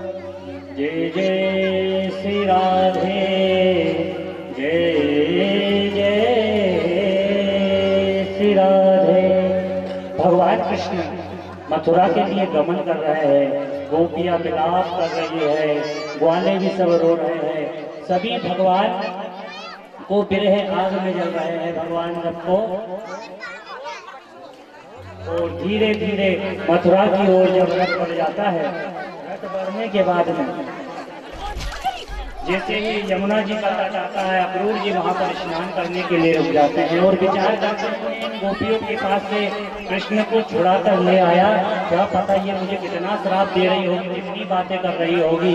जय जय श्री राधे, जय जय श्री राधे। भगवान कृष्ण मथुरा के लिए गमन कर रहे हैं, गोपियां विलाप कर रही है, ग्वाले भी सब रो रहे हैं, सभी भगवान को बिरह आग में जल रहे हैं भगवान सबको। और धीरे धीरे मथुरा की ओर जब रथ बढ़ जाता है, रथ बढ़ने के बाद में जैसे ही यमुना जी का तट आता है, अक्रूर जी वहां पर स्नान करने के लिए रुक जाते हैं और विचार करते हैं इन गोपियों के पास से कृष्ण को छुड़ा कर ले आया, क्या पता ये मुझे कितना श्राप दे रही होगी, कितनी बातें कर रही होगी।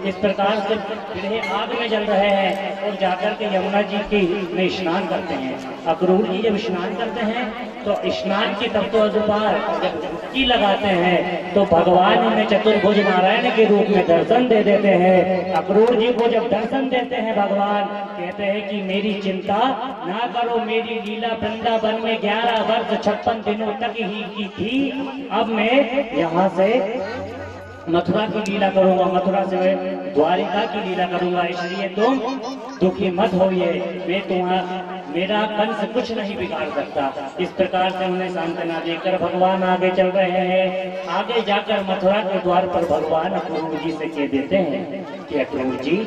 इस प्रकार से बिरह आग में जल रहे हैं और जाकर के यमुना जी की में स्नान करते हैं। अक्रूर जी जब स्नान करते हैं तो स्नान की तब तो जब डुबकी लगाते हैं तो भगवान उन्हें चतुर्भुज नारायण के रूप में दर्शन दे देते हैं। अक्रूर जी को जब दर्शन देते हैं भगवान कहते हैं कि मेरी चिंता ना करो, मेरी लीला वृंदावन में 11 वर्ष 56 दिनों तक ही की थी, अब मैं यहाँ से मथुरा की लीला करूंगा, मथुरा से मैं द्वारिका की लीला करूंगा, इसलिए तुम दुखी मत होइए, मैं तुम्हारा मेरा कंस कुछ नहीं बिगाड़ सकता। इस प्रकार से उन्हें सांत्वना देकर भगवान आगे चल रहे हैं। आगे जाकर मथुरा के द्वार पर भगवान अक्रूर जी से कह देते हैं कि अक्रूर जी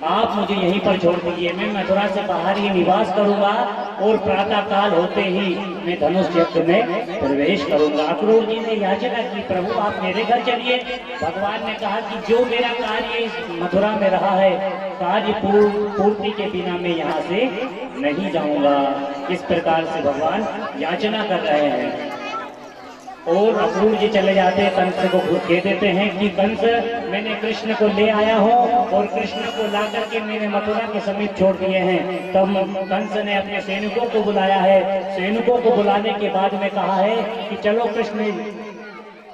आप मुझे यहीं पर छोड़ दीजिए, मैं मथुरा से बाहर ही निवास करूंगा और प्रातः काल होते ही मैं धनुष यज्ञ में प्रवेश करूंगा। अक्रूर जी ने याचना की, प्रभु आप मेरे घर चलिए। भगवान ने कहा कि जो मेरा कार्य इस मथुरा में रहा है, कार्य पूर्ति के बिना मैं यहाँ से नहीं जाऊंगा। इस प्रकार से भगवान याचना कर रहे हैं और अक्रूर जी चले जाते हैं, कंस को कह देते हैं कि कंस मैंने कृष्ण को ले आया हूँ और कृष्ण को ला करके मैंने मथुरा के समीप छोड़ दिए हैं। तब कंस ने अपने सैनिकों को बुलाया है, सैनिकों को बुलाने के बाद में कहा है कि चलो कृष्ण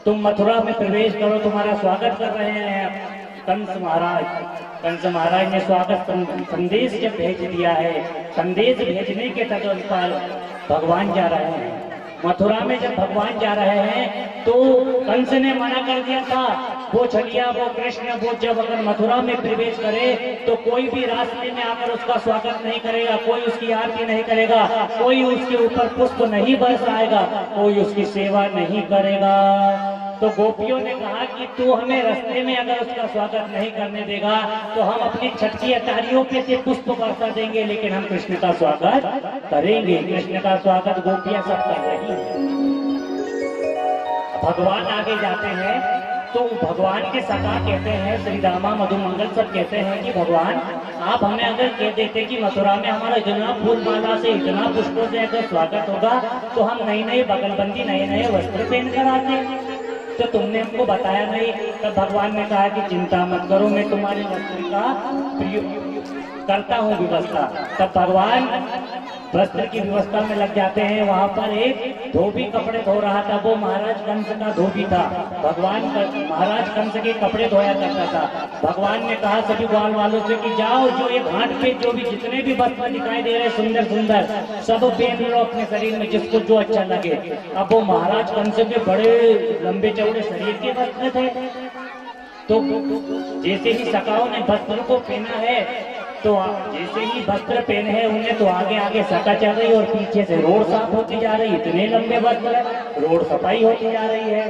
तुम मथुरा में प्रवेश करो, तुम्हारा स्वागत कर रहे हैं कंस महाराज ने स्वागत संदेश जब भेज दिया है, संदेश भेजने के तदनुसार भगवान जा रहे हैं मथुरा में। जब भगवान जा रहे हैं तो कंस ने मना कर दिया था, वो छलिया वो कृष्ण वो जब अगर मथुरा में प्रवेश करे तो कोई भी रास्ते में आकर उसका स्वागत नहीं करेगा, कोई उसकी आरती नहीं करेगा, कोई उसके ऊपर पुष्प नहीं बरसाएगा, कोई उसकी सेवा नहीं करेगा। तो गोपियों ने कहा कि तू हमें रास्ते में अगर उसका स्वागत नहीं करने देगा तो हम अपनी छठ की अटारियों पे से पुष्प बरसा देंगे, लेकिन हम कृष्ण का स्वागत करेंगे। कृष्ण का स्वागत गोपियां सब कर रही हैं। भगवान आगे जाते हैं तो भगवान के सखा कहते हैं, श्री रामा मधुमंगल सब कहते हैं कि भगवान आप हमें अगर कह देते कि मथुरा में हमारा इतना फूल माला से इतना पुष्पों से अगर स्वागत होगा तो हम नई नई बगलबंदी नए नए वस्त्र पहन कर आते, तो तुमने हमको बताया नहीं। तब भगवान ने कहा कि चिंता मत करो, मैं तुम्हारे वस्त्र का करता हूँ व्यवस्था। तब भगवान वस्त्र की व्यवस्था में लग जाते हैं। वहां पर एक धोबी कपड़े धो रहा था, वो महाराज कंस का धोबी था। भगवान महाराज कंस के कपड़े धोया करता था। भगवान ने कहा सभी ग्वाल वालों से कि जाओ जो ये घाट पे जो भी जितने भी वस्त्र दिखाई दे रहे सुंदर सुंदर सब पहन लो अपने शरीर में, जिसको जो अच्छा लगे। अब वो महाराज कंस के बड़े लंबे चौड़े शरीर के वस्त्र थे, तो जैसे ही सखाओं ने वस्त्र को पहना है तो जैसे ही वस्त्र पहने हैं उन्हें तो आगे आगे सका चल रही और पीछे से रोड साफ होती जा रही, इतने लंबे वस्त्र रोड सफाई होती जा रही है।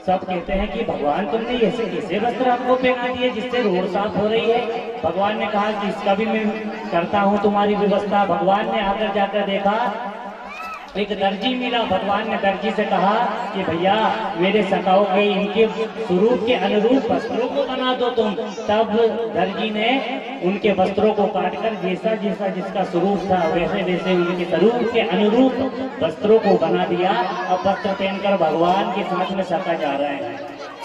सब कहते हैं कि भगवान तुमने ऐसे वस्त्र हमको पहना दिए जिससे रोड साफ हो रही है। भगवान ने कहा कि इसका भी मैं करता हूँ तुम्हारी व्यवस्था। भगवान ने आकर जाकर देखा एक दर्जी मिला। भगवान ने दर्जी से कहा कि भैया मेरे सखाओं के इनके स्वरूप के अनुरूप वस्त्रों को बना दो तुम। तब दर्जी ने उनके वस्त्रों को काटकर जैसा जैसा जिसका स्वरूप था वैसे वैसे उनके स्वरूप के अनुरूप वस्त्रों को बना दिया। अब वस्त्र पहनकर भगवान के साथ में सखा जा रहे हैं।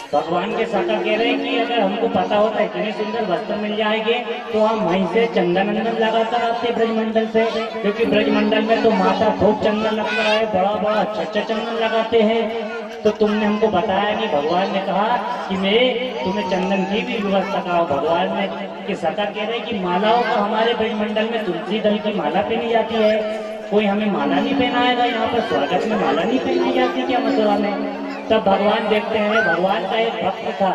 भगवान के सखा कह रहे हैं कि अगर हमको पता होता इतने सुंदर वस्त्र मिल जाएंगे तो हम वहीं से चंदन अंदन लगाकर आते ब्रजमंडल से, क्योंकि ब्रजमंडल में तो माता खूब चंदन लगता है, बड़ा बड़ा अच्छा चंदन लगाते हैं। तो तुमने हमको बताया नहीं। भगवान ने कहा कि मैं तुम्हें चंदन की भी व्यवस्था करा। भगवान ने के सखा कह रहे कि मालाओं का हमारे ब्रजमंडल में तुलसी दल की माला पहनी जाती है, कोई हमें माला नहीं पहनाएगा? यहाँ पर स्वागत में माला नहीं पहनी जाती क्या मथुरा में? तब भगवान देखते हैं, भगवान का एक भक्त था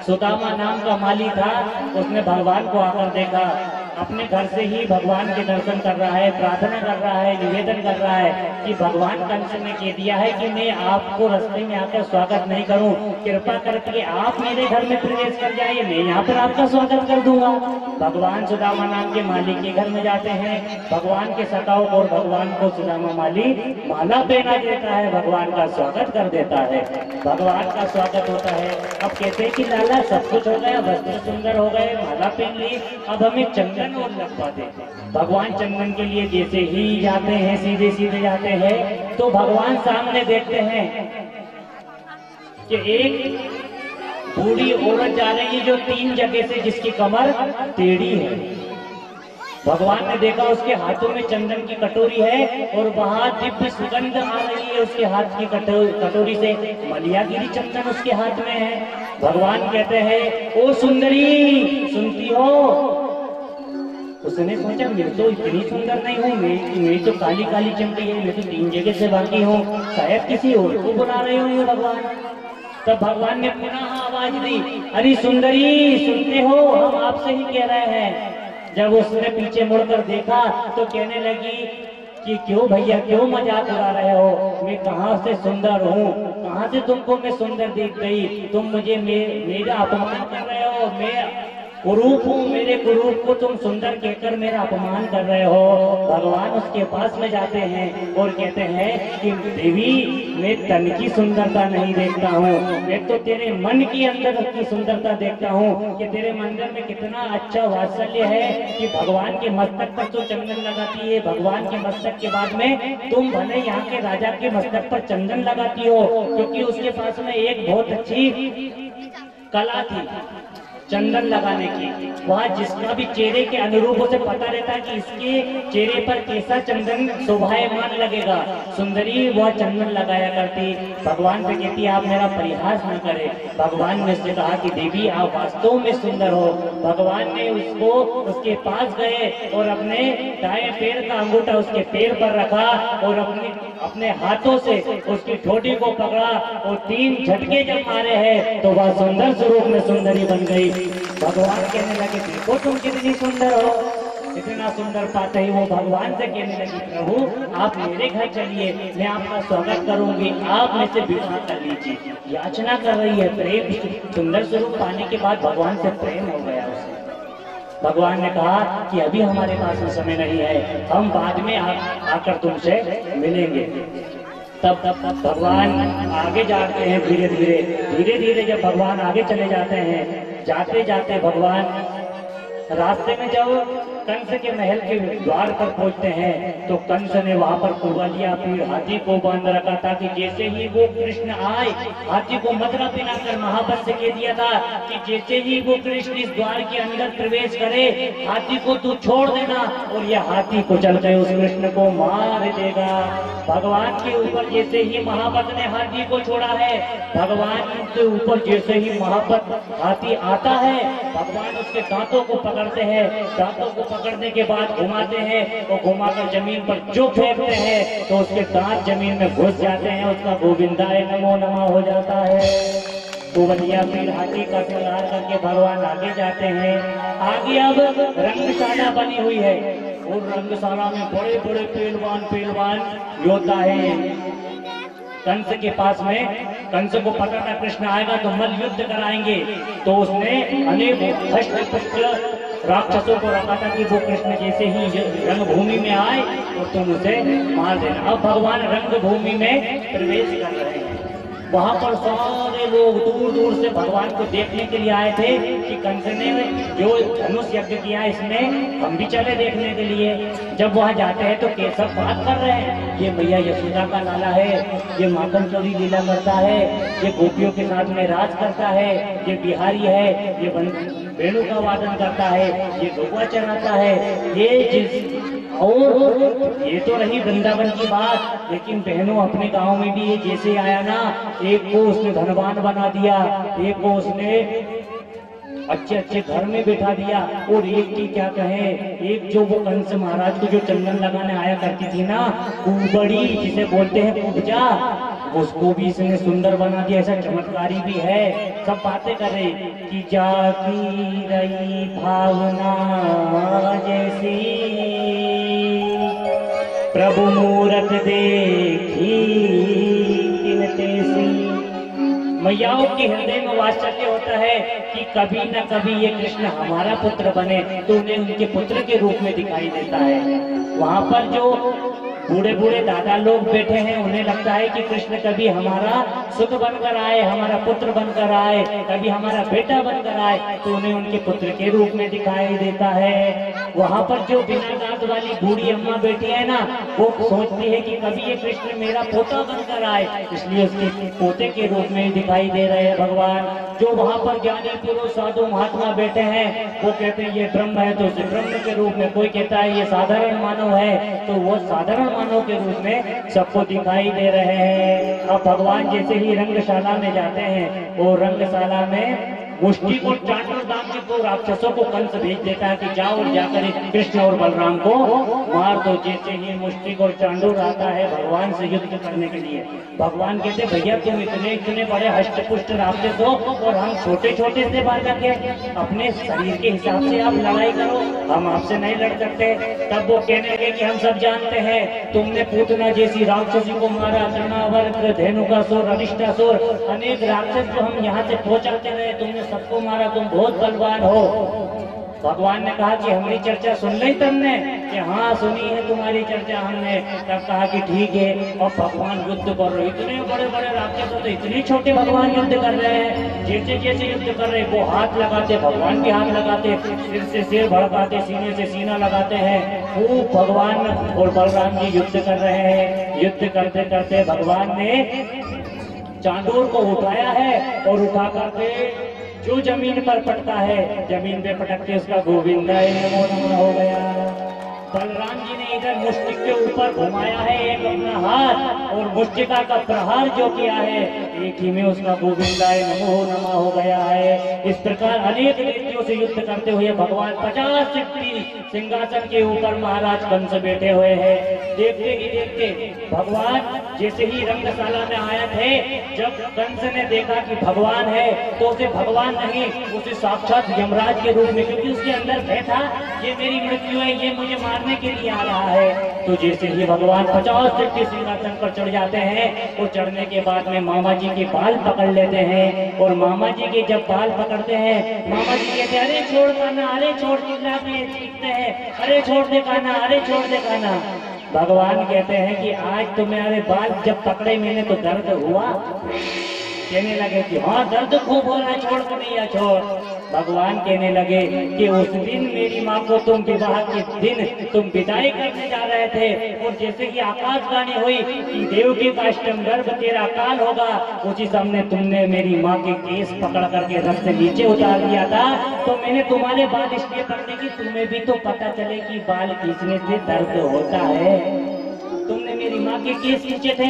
सुदामा नाम का माली था, उसने भगवान को आकर देखा, अपने घर से ही भगवान के दर्शन कर रहा है, प्रार्थना कर रहा है, निवेदन कर रहा है कि भगवान कंस ने कह दिया है कि मैं आपको रास्ते में आकर स्वागत नहीं करूं, कृपा करके आप मेरे घर में प्रवेश कर जाइए, मैं यहाँ पर आपका स्वागत कर दूंगा। भगवान सुदामा नाम के माली के घर में जाते हैं, भगवान के सताओ और भगवान को सुदामा माली माला पहना देता है, भगवान का स्वागत कर देता है, भगवान का स्वागत होता है। अब कहते हैं कि लाला सब कुछ हो गया, वस्त्र सुंदर हो गए, माला पहन ली, अब हमें चंदन और लगवा दे। भगवान चंदन के लिए जैसे ही जाते हैं, सीधे सीधे जाते हैं, तो भगवान सामने देखते हैं कि एक बूढ़ी औरत जा रही है जो 3 जगह से, जिसकी कमर टेढ़ी है। भगवान ने देखा उसके हाथों में चंदन की कटोरी है और वहां दिव्य सुगंध आ रही है उसके हाथ की कटोरी से, मलियागिरी चंदन उसके हाथ में है। भगवान कहते हैं, ओ सुंदरी सुनती हो? उसने सोचा मैं तो इतनी सुंदर नहीं हूँ, मैं तो काली काली चमकी है, मैं तो 3 जगह से बाकी हूँ, शायद किसी और को बुला रहे होंगे भगवान। तब भगवान ने पुनः आवाज दी, अरे सुंदरी सुनते हो, हम आपसे ही कह रहे हैं। जब उसने पीछे मुड़कर देखा तो कहने लगी कि क्यों भैया, क्यों मजाक उड़ा रहे हो, मैं कहाँ से सुंदर हूँ, कहाँ से तुमको मैं सुंदर दिख गई, तुम मुझे मेरा अपमान कर रहे हो, मैं कुरूप हूँ, मेरे कुरूप को तुम सुंदर कहकर मेरा अपमान कर रहे हो। भगवान उसके पास में जाते हैं और कहते हैं कि देवी, मैं तन की सुंदरता नहीं देखता हूँ, मैं तो तेरे मन की अंदर की सुंदरता देखता हूँ कि तेरे मंदिर में कितना अच्छा वात्सल्य है कि भगवान के मस्तक पर तो चंदन लगाती है, भगवान के मस्तक के बाद में तुम भले यहाँ के राजा के मस्तक पर चंदन लगाती हो, क्योंकि उसके पास में एक बहुत अच्छी कला थी चंदन लगाने की। वह जिसका भी चेहरे के अनुरूप उसे पता रहता कि इसके चेहरे पर कैसा चंदन शोभायमान लगेगा। सुंदरी वह चंदन लगाया करती। भगवान से कहती, आप मेरा परिहास न करें। भगवान ने उससे कहा कि देवी, आप वास्तव में सुंदर हो। भगवान ने उसको उसके पास गए और अपने दाएं पैर का अंगूठा उसके पैर पर रखा और अपने हाथों से उसकी ठोड़ी को पकड़ा और 3 झटके जब मारे हैं तो वह सुंदर स्वरूप में सुंदरी बन गई। भगवान कहने लगे, देखो तुम कितनी सुंदर हो। इतना सुंदर पाते ही वो भगवान से कहने लगी, प्रभु आप मेरे घर चलिए, मैं आपका स्वागत करूंगी, आप में से विवाह कर लीजिए। याचना कर रही है, प्रेम सुंदर स्वरूप पाने के बाद भगवान से प्रेम हो गया उसे। भगवान ने कहा कि अभी हमारे पास में समय नहीं है, हम बाद में आकर तुमसे मिलेंगे। तब भगवान आगे जाते हैं, धीरे धीरे जब भगवान आगे चले जाते हैं, जाते जाते भगवान रास्ते में जब कंस के महल के द्वार पर पहुंचते हैं तो कंस ने वहां पर कुर्बानियां फिर हाथी को बांध रखा था कि जैसे ही वो कृष्ण आए, हाथी को मदरा पिलाकर महाबल से कह दिया था कि जैसे ही वो कृष्ण इस द्वार के अंदर प्रवेश करे, हाथी को तू छोड़ देना और यह हाथी को चल के उस कृष्ण को मार देगा। भगवान के ऊपर जैसे ही महाबल ने हाथी को छोड़ा है, भगवान के ऊपर जैसे ही महाबल हाथी आता है, भगवान उसके दांतों को पकड़ते हैं, दांतों को पकड़ने के बाद घुमाते हैं और घुमाकर जमीन पर जो फेंकते हैं तो उसके दांत जमीन में घुस जाते हैं, उसका गोविंदाय नमो नमः हो जाता है। तो बलिया फिर हाथी का संहार करके भगवान आगे जाते हैं। आगे अब रंगशाला बनी हुई है और रंगशाला में बड़े बड़े पहलवान योद्धा है। कंस के पास में, कंस को पता था कृष्ण आएगा तो मल युद्ध कराएंगे, तो उसने अनेक हष्ट राक्षसों को रखा था कि वो कृष्ण जैसे ही रंगभूमि में आए और तुम उसे मार देना। अब भगवान रंगभूमि में प्रवेश कर रहे हैं। वहां पर सारे लोग दूर दूर से भगवान को देखने के लिए आए थे कि कंस ने जो धनुष यज्ञ किया, इसमें हम भी चले देखने के लिए। जब वहां जाते हैं तो केशव बात कर रहे हैं, ये मैया यशोदा का लाला है, ये माखन चोरी लीला करता है, ये गोपियों के साथ में राज करता है, ये बिहारी है, ये वेणु का वादन करता है, ये गौवा चराता है, और ये तो रही वृंदावन की बात। लेकिन बहनों, अपने गांव में भी ये जैसे आया ना, एक को उसने धनवान बना दिया, एक को उसने अच्छे अच्छे घर में बैठा दिया, और एक की क्या कहे, एक जो वो कंस महाराज को जो चंदन लगाने आया करती थी ना, कुबड़ी जिसे बोलते हैं कुब्जा, उसको भी इसने सुंदर बना दिया, ऐसा चमत्कारी भी है। सब बातें कर रहे कि जागी रही भावना जैसी, प्रभु मूरत देखी किन तैसी। मैयाओं के हृदय में वात्सल्य होता है कि कभी न कभी ये कृष्ण हमारा पुत्र बने, तो उन्हें उनके पुत्र के रूप में दिखाई देता है। वहां पर जो बूढ़े बूढ़े दादा लोग बैठे हैं, उन्हें लगता है कि कृष्ण कभी हमारा सुख बनकर आए, हमारा पुत्र बनकर आए, कभी हमारा बेटा बनकर आए, तो उन्हें उनके पुत्र के रूप में दिखाई देता है। वहां पर जो बिना दांत वाली बूढ़ी अम्मा बैठी है ना, वो सोचती है कि कभी ये कृष्ण मेरा पोता बनकर आए, इसलिए उसके पोते के रूप में दिखाई दे रहे हैं भगवान। जो वहां पर ज्ञानी पुरुष साधु महात्मा बैठे हैं, वो कहते हैं ये ब्रह्म है, तो उसे ब्रह्म के रूप में, कोई कहता है ये साधारण मानव है, तो वो साधारण मानव के रूप में सबको दिखाई दे रहे हैं। अब भगवान जैसे ही रंगशाला में जाते हैं, वो रंगशाला में मुष्टि को चांडूर नाम के 2 राक्षसों को कंस भेज देता है कि जाओ और जाकर कृष्ण और बलराम को मार दो। जैसे ही मुष्टि और चांडूर आता है भगवान से युद्ध करने के लिए, भगवान कहते भैया तुम इतने इतने बड़े हष्ट पुष्ट राक्षस हो और हम छोटे छोटे से बालक हैं, अपने शरीर के हिसाब से आप लड़ाई करो, हम आपसे नहीं लड़ सकते। तब वो कहने लगे कि हम सब जानते हैं, तुमने पूतना जैसी राक्षसी को मारा, तृणावर्त, धेनुकासुर, अरिष्टासुर, अनेक राक्षस जो हम यहाँ से पहुंचाते रहे, तुमने सबको मारा, तुम बहुत बलवान हो। भगवान ने कहा कि हमारी चर्चा सुन ली तुमने, कि हाँ सुनी है तुम्हारी चर्चा हमने। तब कहा कि ठीक है। और भगवान युद्ध कर रहे, इतने बड़े बड़े राक्षस होते, इतने छोटे भगवान युद्ध कर रहे हैं। जैसे जैसे युद्ध कर रहे, वो हाथ लगाते, भगवान के हाथ लगाते, सिर से सिर भड़काते, सीने से सीना लगाते हैं। खूब भगवान और बलराम जी युद्ध कर रहे हैं। युद्ध करते करते भगवान ने चांडूर को उठाया है, और उठा करके जो जमीन पर पटता है, जमीन पे पटक के उसका गोविंदाय नमो नमः हो गया। बलराम जी ने इधर मुष्टिक के ऊपर घुमाया है एक अपना हाथ, और मुष्टिका का प्रहार जो किया है, एक ही में उसका गोविंदाय नमो नमः हो गया है। इस प्रकार अनेक दैत्यों से युद्ध करते हुए भगवान 50 शक्ति सिंहासन के ऊपर महाराज कंस बैठे हुए हैं। देखते ही देखते भगवान जैसे ही रंगशाला में आए थे, जब कंस ने देखा कि भगवान है, तो उसे भगवान नहीं, उसे साक्षात यमराज के रूप में, क्योंकि उसके अंदर भय था ये मेरी मृत्यु है, ये मुझे मारने के लिए आ रहा है। तो जैसे ही भगवान 50 शक्ति सिंहासन पर चढ़ जाते हैं, और चढ़ने के बाद में मामा जी के बाल पकड़ लेते हैं, और मामा जी के जब बाल पकड़ते हैं, मामा जी कहते हैं अरे छोड़ काना, अरे छोड़, चिल्ला के चीखते हैं, अरे छोड़ दे काना, अरे छोड़ दे काना। भगवान कहते हैं कि आज तुम्हारे बाल जब पकड़े मैंने तो दर्द हुआ? कहने लगे कि हाँ दर्द खूब हो रहा है, छोड़ कर नहीं, छोड़। भगवान कहने लगे कि उस दिन मेरी माँ को तुम विवाह के दिन तुम विदाई करने जा रहे थे, और जैसे कि आकाशवाणी हुई कि देवकी का अष्टम गर्भ तेरा काल होगा, उसी समय तुमने मेरी माँ के केस पकड़ करके रथ से नीचे उतार दिया था। तो मैंने तुम्हारे बाल इसलिए पकड़े कि तुम्हें भी तो पता चले कि बाल खींचने से दर्द होता है। तुमने मेरी माँ के केस खींचे थे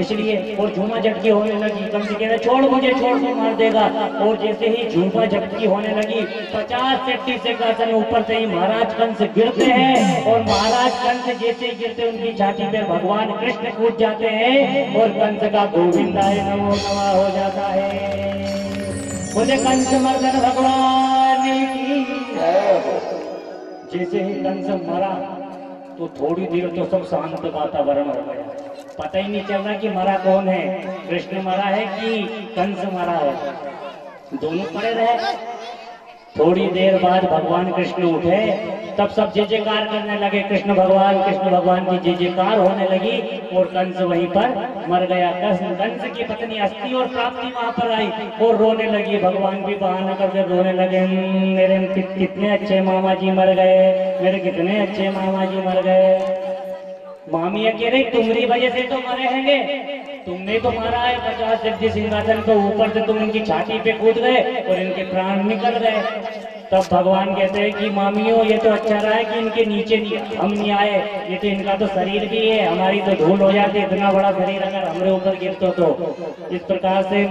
इसलिए। और झूमा झटकी होने लगी, कम से कहना छोड़ मुझे, छोड़ तो मार देगा। और जैसे ही झूमा झटकी होने लगी, 50 शक्ति सिंहासन ऊपर से ही महाराज कंस गिरते हैं, और महाराज कंस जैसे ही गिरते उनकी छाती पे भगवान कृष्ण कूद जाते हैं, और कंस का गोविंदाय नमो नमः हो जाता है। मुझे कंस मर्दन भगवान की। जैसे ही कंस मरा तो थोड़ी देर तो सब शांत वातावरण हो गया, पता ही नहीं चल रहा कि मरा कौन है, कृष्ण मरा है कि कंस मरा है, दोनों पड़े रहे। थोड़ी देर बाद भगवान कृष्ण उठे, तब सब जय जयकार करने लगे, कृष्ण भगवान की जय जयकार होने लगी, और कंस वहीं पर मर गया। कंस की पत्नी अस्थि और प्राप्ति वहां पर आई और रोने लगी। भगवान भी बहाना करके रोने लगे, मेरे कितने अच्छे मामा जी मर गए, मेरे कितने अच्छे मामा जी मर गए। मामिया कह रही तुम्हारी वजह से तो मरे हैंगे, तुमने तो मारा है 50 शक्ति सिंहासन को, ऊपर से तुम इनकी छाती पे कूद गए और इनके प्राण निकल गए। तब भगवान कहते हैं कि मामियों ये तो अच्छा रहा है कि इनके नीचे हम नहीं आए, ये तो इनका तो शरीर भी है, हमारी तो धूल हो जाती, इतना बड़ा शरीर अगर हमारे ऊपर गिरता तो। इस प्रकार से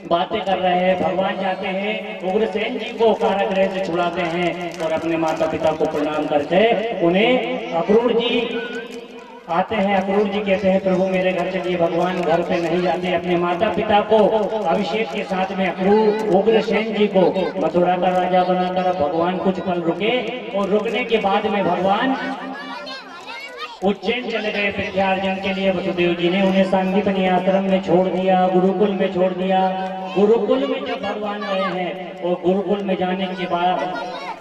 बातें कर रहे हैं। भगवान जाते हैं उग्रसेन जी को कारागृह से छुड़ाते हैं, और अपने माता पिता को प्रणाम करके उन्हें अक्रूर जी आते हैं। अक्रूर जी कहते हैं प्रभु मेरे घर चलिए। भगवान घर पे नहीं जाते, अपने माता पिता को अभिषेक के साथ में अक्रूर उग्रसेन जी को मथुरा का राजा बनाकर भगवान कुछ पल रुके, और रुकने के बाद में भगवान उज्जैन चले गए विद्यार्जन के लिए। वसुदेव जी ने उन्हें सांदीपनि आश्रम में छोड़ दिया, गुरुकुल में छोड़ दिया। गुरुकुल में जब भगवान गए हैं और गुरुकुल में जाने के बाद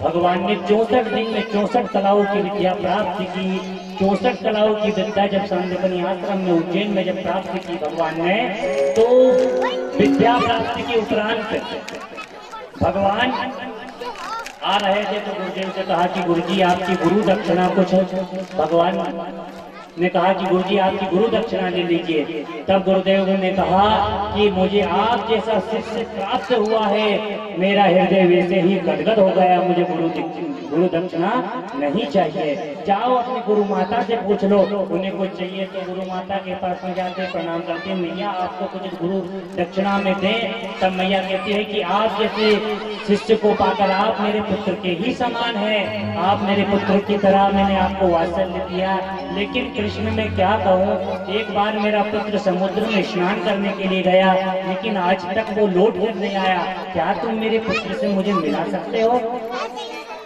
भगवान ने 64 दिन में 64 कलाओं की विद्या प्राप्त की। 64 कलाओं की विद्या जब सांदीपनि आश्रम में उज्जैन में जब प्राप्त की भगवान ने, तो विद्या प्राप्ति के उपरांत भगवान आ रहे थे तो गुरुदेव से कहा कि गुरुजी आपकी गुरु दक्षिणा कुछ। भगवान ने कहा कि गुरुजी आपकी गुरु दक्षिणा ले लीजिए। तब गुरुदेव ने कहा कि मुझे आप जैसा शिष्य प्राप्त हुआ है, मेरा हृदय वैसे ही गदगद हो गया, मुझे गुरु दक्षिणा नहीं चाहिए। जाओ अपनी गुरु माता से पूछ लो, उन्हें कुछ चाहिए तो गुरु माता के पास में जाते प्रणाम करते, मैया आपको कुछ गुरु दक्षिणा में दें। तब मैया कहती है कि आप जैसे शिष्य को पाकर आप मेरे पुत्र के ही समान है, आप मेरे पुत्र की तरह मैंने आपको वात्सल्य दिया। लेकिन कृष्ण में क्या कहूँ, एक बार मेरा पुत्र समुद्र में स्नान करने के लिए गया, लेकिन आज तक वो लौट कर नहीं आया। क्या तुम मेरे पुत्र से मुझे मिला सकते हो?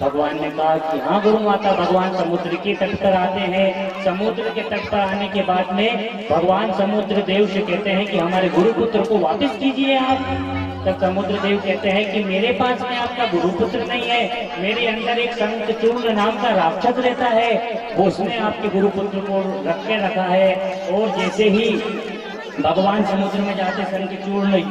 भगवान ने कहा कि हाँ गुरु माता। भगवान समुद्र के तट पर आते हैं। समुद्र के तट पर आने के बाद में भगवान समुद्र देव से कहते हैं कि हमारे गुरु पुत्र को वापस कीजिए आप। तब समुद्र देव कहते हैं कि मेरे पास में आपका गुरु पुत्र नहीं है, मेरे अंदर एक शंखचूर्ण नाम का राक्षस रहता है, वो उसने आपके गुरु पुत्र को रख के रखा है। और जैसे ही भगवान समुद्र में जाते शंखचूर्ण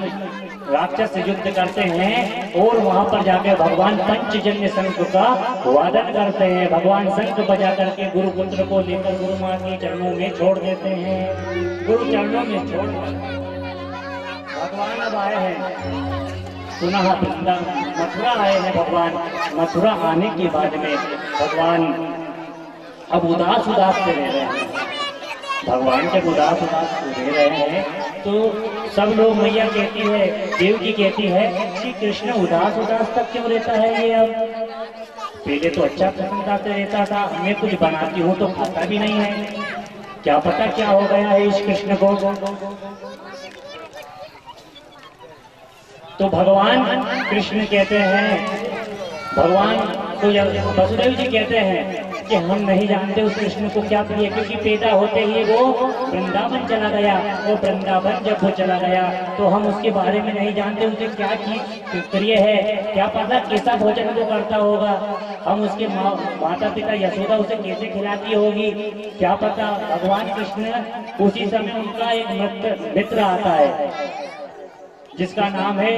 राक्षस से युद्ध करते हैं और वहां पर जाकर भगवान पंचजन्य शंख का वादन करते हैं। भगवान शंख बजा करके गुरु पुत्र को लेकर गुरु माँ के चरणों में छोड़ देते हैं। गुरु चरणों में छोड़ भगवान अब आए हैं पुनः वृंदावन, मथुरा आए हैं भगवान। मथुरा आने के बाद में भगवान अब उदास से रह रहे हैं। भगवान जब उदास रह रहे हैं तो सब लोग, मैया कहती है, देव की कहती है कि कृष्ण उदास तक क्यों रहता है ये? अब पहले तो अच्छा प्रसन्नता से रहता था, मैं कुछ बनाती हूँ तो खाता भी नहीं है, क्या पता क्या हो गया है इस कृष्ण को। तो भगवान कृष्ण कहते हैं, भगवान तो वसुदेव जी कहते हैं कि हम नहीं जानते उस कृष्ण को क्या प्रिय, क्योंकि पैदा होते ही वो वृंदावन चला गया। वो वृंदावन जब वो चला गया तो हम उसके बारे में नहीं जानते, उसे क्या चीज प्रिय है, क्या पता कैसा भोजन वो करता होगा, हम उसके माता पिता यशोदा उसे कैसे खिलाती होगी, क्या पता। भगवान कृष्ण उसी समय उनका एक मित्र आता है जिसका नाम है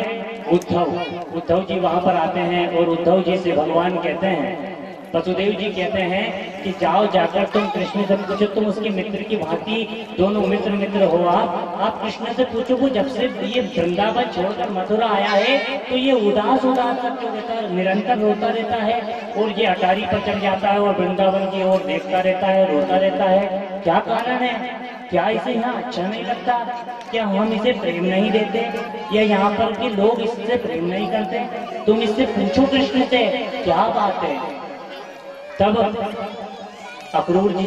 उद्धव। उद्धव जी वहां पर आते हैं और उद्धव जी से भगवान कहते हैं, वसुदेव जी कहते हैं कि जाओ जाकर तुम कृष्ण से पूछो, तुम उसके मित्र की भांति दोनों मित्र हो आप कृष्ण से पूछो वो जब से ये वृंदावन छोड़कर मथुरा आया है तो ये उदास क्यों रहता है, निरंतर रोता रहता है और ये अटारी पर चढ़ जाता है और वृंदावन की ओर देखता रहता है, रोता रहता है। क्या कारण है? क्या इसे यहाँ अच्छा नहीं लगता? क्या हम इसे प्रेम नहीं देते, या यहाँ पर के लोग इससे प्रेम नहीं करते? तुम इससे पूछो कृष्ण से क्या बात है। तब अक्रूर जी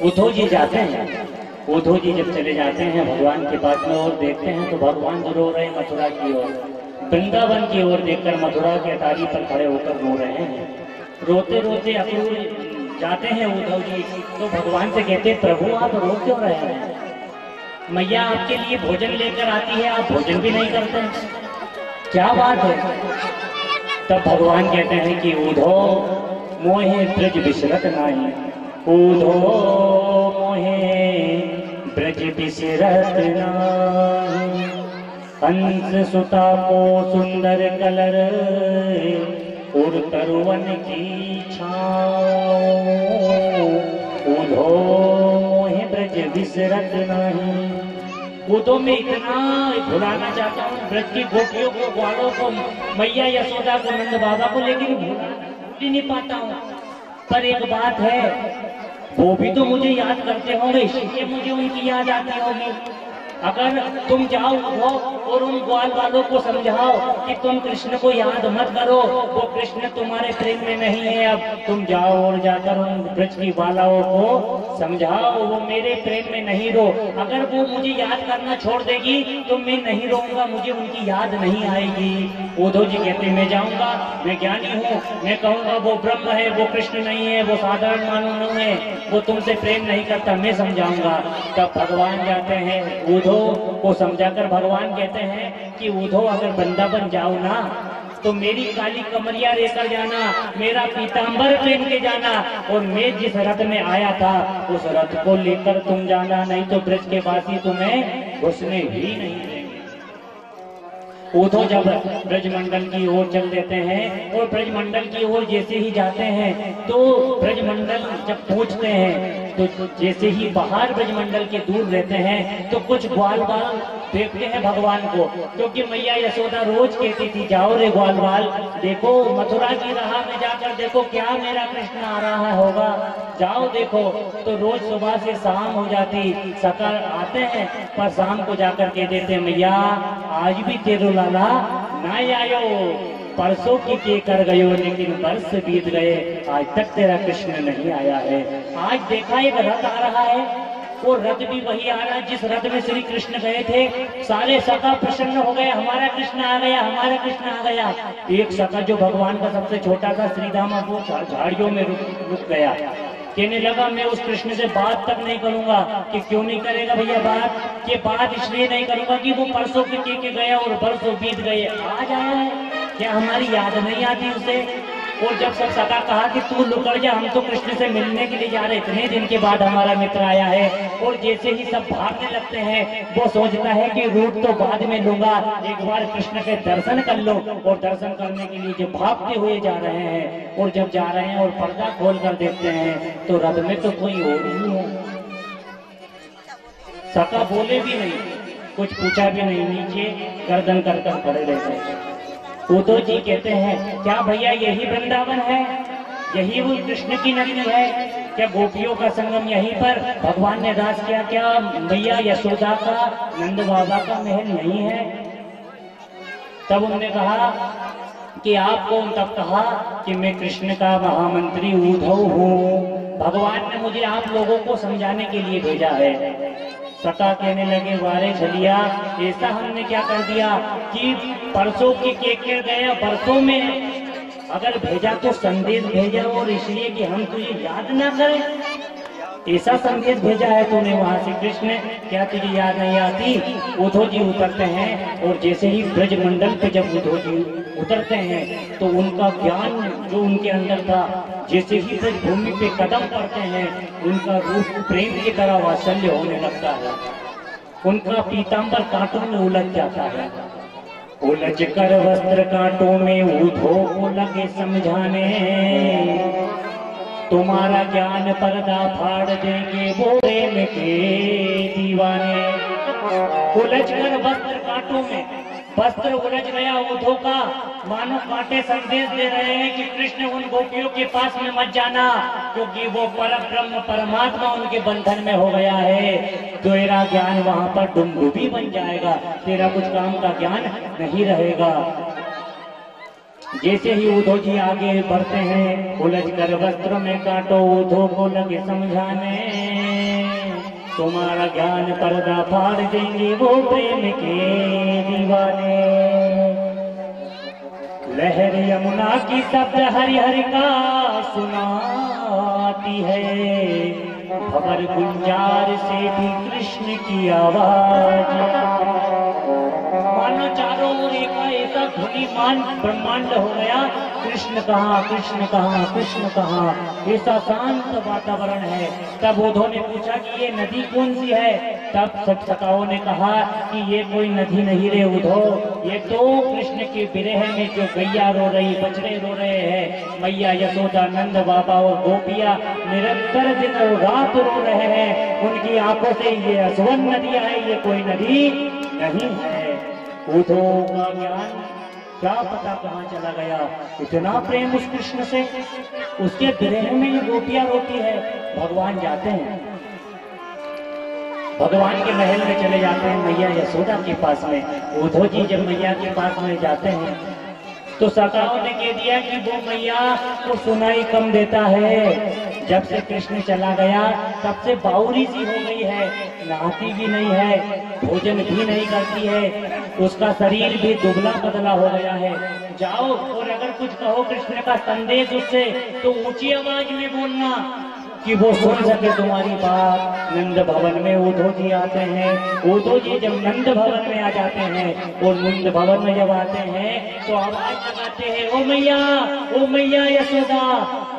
उद्धव जी जाते हैं। उद्धव जी जब चले जाते हैं भगवान के पास में और देखते हैं तो भगवान जो रो रहे हैं मथुरा की ओर, वृंदावन की ओर देखकर मथुरा के अटारी पर खड़े होकर रो रहे हैं। रोते रोते अक्रूर जाते हैं उद्धव जी तो भगवान से कहते हैं, प्रभु आप रो क्यों रहे हैं? मैया आपके लिए भोजन लेकर आती है, आप भोजन भी नहीं करते, क्या बात है? तब भगवान कहते हैं कि उद्धव मोहे ब्रज बिसरत नाही, उद्धव मोहे ब्रज बिसरत नाही, हंस सुता को सुंदर कलर और तरुवन की छाँव, उद्धव मोहे ब्रज बिसरत नाही। उद्धव में इतना भुलाना चाहता हूँ ब्रज की गोपियों को, ग्वालों को, मैया यशोदा को, नंद बाबा को, लेकिन भूल नहीं पाता हूँ। पर एक बात है, वो भी तो मुझे याद करते होंगे, इसलिए मुझे उनकी याद आती होगी। अगर तुम जाओ उद्धव और उन ग्वाल वालों को समझाओ कि तुम कृष्ण को याद मत करो, वो कृष्ण तुम्हारे प्रेम में नहीं है। अब तुम जाओ और जाकर उन ब्रज की बालाओं को समझाओ वो मेरे प्रेम में नहीं रो। अगर वो मुझे याद करना छोड़ देगी तो मैं नहीं रोऊंगा, मुझे उनकी याद नहीं आएगी। उद्धव जी कहते मैं जाऊंगा, मैं ज्ञानी हूँ, मैं कहूंगा वो ब्रह्म है, वो कृष्ण नहीं है, वो साधारण मानव नहीं है, वो तुमसे प्रेम नहीं करता, मैं समझाऊंगा। तब भगवान जाते हैं उद्धव को समझाकर। भगवान कहते हैं कि उद्धव अगर वृंदावन जाओ ना तो मेरी काली कमरिया लेकर जाना, मेरा पीतांबर पहन के जाना, और मैं जिस रथ में आया था उस रथ को लेकर तुम जाना, नहीं तो ब्रज के वासी तुम्हें घुसने ही नहीं देंगे। उद्धव जब ब्रजमंडल की ओर चल देते हैं और ब्रजमंडल की ओर जैसे ही जाते हैं तो ब्रजमंडल जब पहुंचते हैं तो जैसे ही बाहर ब्रजमंडल के दूर रहते हैं तो कुछ ग्वाल बाल देखते हैं भगवान को, क्योंकि मैया यशोदा रोज कहती थी जाओ रे ग्वाल बाल, देखो मथुरा की राह में जाकर देखो क्या मेरा कृष्ण आ रहा होगा, जाओ देखो। तो रोज सुबह से शाम हो जाती, सकाल आते हैं पर शाम को जाकर कह देते मैया आज भी तेरो लाला ना आयो, परसों की के कर गयो लेकिन वर्ष बीत गए, आज तक तेरा कृष्ण नहीं आया है। आज देखा एक रथ आ रहा है, वो रथ भी वही आ रहा है जिस रथ में श्री कृष्ण गए थे। सारे सखा प्रसन्न हो गए, हमारा कृष्ण आ गया, हमारा कृष्ण आ गया। एक सखा जो भगवान का सबसे छोटा था श्रीधामा, वो झाड़ियों में रुक गया, कहने लगा मैं उस कृष्ण से बात तक नहीं करूंगा। कि क्यों नहीं करेगा भैया बात? कि बात इसलिए नहीं करूंगा कि वो परसों के गया और बरसों बीत गए, आज आया है, क्या हमारी याद नहीं आती उसे? और जब सब सका कहा कि तू लुकड़ जा, हम तो कृष्ण से मिलने के लिए जा रहे, इतने दिन के बाद हमारा मित्र आया है। और जैसे ही सब भागने लगते हैं वो सोचता है कि रूट तो बाद में लूंगा, एक बार कृष्ण के दर्शन कर लो। और दर्शन करने के लिए जो भागते हुए जा रहे हैं, और जब जा रहे हैं और पर्दा खोल कर देखते हैं तो रथ में तो कोई और ही है। सका बोले भी नहीं, कुछ पूछा भी नहीं, नीचे गर्दन कर खड़े रहते हैं। उद्धव जी कहते हैं क्या भैया यही वृंदावन है, यही वो कृष्ण की नगरी है, क्या गोपियों का संगम यहीं पर भगवान ने राज किया, क्या मैया यशोदा का नंद बाबा का महल यही है? तब उन्होंने कहा कि आपको, तब कहा कि मैं कृष्ण का महामंत्री उद्धव हूँ, भगवान ने मुझे आप लोगों को समझाने के लिए भेजा है। सका कहने लगे वारे छलिया, ऐसा हमने क्या कर दिया कि परसों की केक गया, बरसों में अगर भेजा तो संदेश भेजा, और इसलिए कि हम तुझे याद ना करें, ऐसा संदेश भेजा है तूने वहां से कृष्ण, क्या तुझे याद नहीं आती? उद्धव जी उतरते हैं और जैसे ही ब्रजमंडल पे जब उद्धव जी उतरते हैं तो उनका ज्ञान जो उनके अंदर था, जैसे ही ब्रज भूमि पे कदम पड़ते हैं उनका रूप प्रेम की तरह वात्सल्य होने लगता है, उनका पीतांबर कांटों में उलझ जाता है। उलझ कर वस्त्र कांटों में उद्धव को लगे समझाने, तुम्हारा ज्ञान पर्दा फाड़ देंगे वो प्रेम के दीवाने। उलझ कर वस्त्र कांटों में, वस्त्र उलझ गया उद्धव का, मानो कांटे संदेश दे रहे हैं कि कृष्ण उन गोपियों के पास में मत जाना, क्योंकि वो परब्रह्म परमात्मा उनके बंधन में हो गया है। तेरा ज्ञान वहां पर डुमडुबी बन जाएगा, तेरा कुछ काम का ज्ञान नहीं रहेगा। जैसे ही उद्धव जी आगे बढ़ते हैं, उलझ कर वस्त्र में कांटो उद्धव को लगे समझाने, तुम्हारा ज्ञान पर्दा फाड़ देंगे वो प्रेम के दीवाने। लहर यमुना की शब्द हरि हरि का सुनाती है, खबर गुंजार से भी कृष्ण की आवाज। मानो चारों ओर एक ऐसा धुनीमान ब्रह्मांड हो गया, कृष्ण कहाँ, कृष्ण कहाँ, कृष्ण कहाँ, ऐसा शांत वातावरण है। तब उद्धव ने पूछा कि ये नदी कौन सी है? तब सब सखाओं ने कहा कि ये कोई नदी नहीं रे उद्धव, ये तो कृष्ण के विरह में जो गैया रो रही, बछड़े रो रहे हैं, मैया यशोदा नंद बाबा और गोपिया निरंतर दिन और रात रो रहे हैं, उनकी आंखों से ये असवन नदियां है, ये कोई नदी नहीं है। उद्धव का ज्ञान क्या पता कहाँ चला गया, इतना प्रेम उस कृष्ण से, उसके विरह में ये गोपियां रोती है। भगवान जाते हैं भगवान के महल में चले जाते हैं मैया यशोदा के पास में। उद्धव जी जब मैया के पास में जाते हैं तो सखाओं ने कह दिया कि वो मैया को सुनाई कम देता है। जब से कृष्ण चला गया तब से बाउरी सी हो गई है, नहाती भी नहीं है, भोजन भी नहीं करती है, उसका शरीर भी दुबला पतला हो गया है। जाओ और अगर कुछ कहो कृष्ण का संदेश उससे तो ऊंची आवाज में बोलना कि वो सुन सके तुम्हारी बात। नंद भवन में उद्धव जी आते हैं। उद्धव जी जब नंद भवन में आ जाते हैं और नंद भवन में जब आते हैं तो आवाज लगाते हैं, ओ मैया यशोदा।